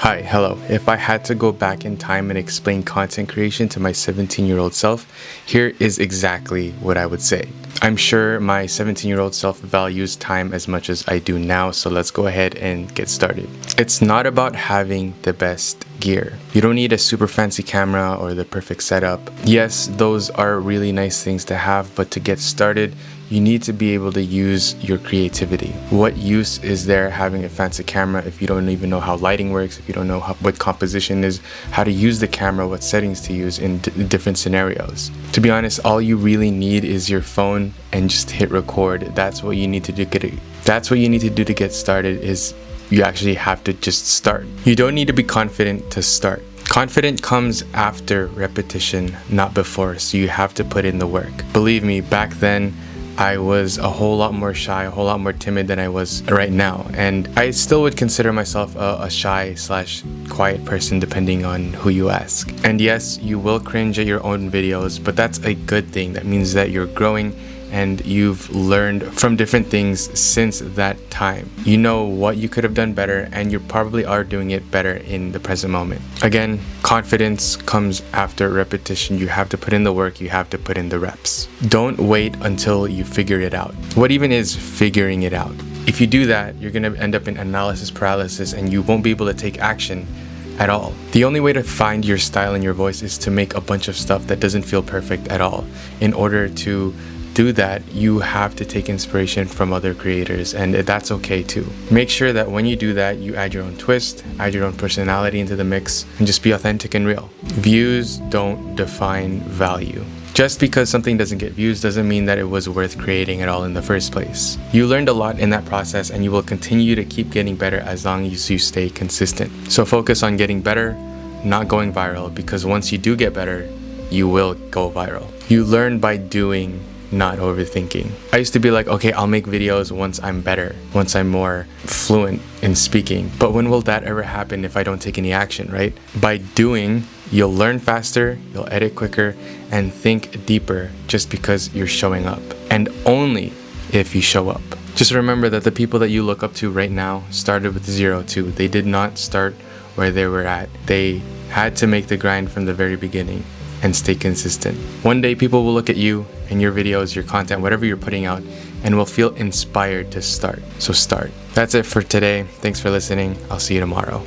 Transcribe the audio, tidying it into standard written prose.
Hi, hello. If I had to go back in time and explain content creation to my 17-year-old self, here is exactly what I would say. I'm sure my 17-year-old self values time as much as I do now, so let's go ahead and get started. It's not about having the best gear. You don't need a super fancy camera or the perfect setup. Yes, those are really nice things to have, but to get started, you need to be able to use your creativity. What use is there having a fancy camera if you don't even know how lighting works, if you don't know what composition is, how to use the camera, what settings to use in different scenarios? To be honest, all you really need is your phone and just hit record. That's what you need to do. That's what you need to do to get started. Is you actually have to just start. You don't need to be confident to start. Confidence comes after repetition, not before, so you have to put in the work. Believe me, back then, I was a whole lot more shy, a whole lot more timid than I was right now. And I still would consider myself a shy/quiet person depending on who you ask. And yes, you will cringe at your own videos, but that's a good thing. That means that you're growing and you've learned from different things since that time. You know what you could have done better, and you probably are doing it better in the present moment. Again, confidence comes after repetition. You have to put in the work, you have to put in the reps. Don't wait until you figure it out. What even is figuring it out? If you do that, you're gonna end up in analysis paralysis and you won't be able to take action at all. The only way to find your style and your voice is to make a bunch of stuff that doesn't feel perfect at all. In order to do that, you have to take inspiration from other creators, and that's okay too. Make sure that when you do that, you add your own twist, add your own personality into the mix, and just be authentic and real. Views don't define value. Just because something doesn't get views doesn't mean that it was worth creating at all in the first place. You learned a lot in that process, and you will continue to keep getting better as long as you stay consistent. So focus on getting better, not going viral, because once you do get better, you will go viral. You learn by doing, not overthinking. I used to be like, okay, I'll make videos once I'm better, once I'm more fluent in speaking. But when will that ever happen if I don't take any action, right? By doing, you'll learn faster, you'll edit quicker, and think deeper just because you're showing up. And only if you show up. Just remember that the people that you look up to right now started with 0 too. They did not start where they were at. They had to make the grind from the very beginning and stay consistent. One day people will look at you and your videos, your content, whatever you're putting out, and will feel inspired to start. So start. That's it for today. Thanks for listening. I'll see you tomorrow.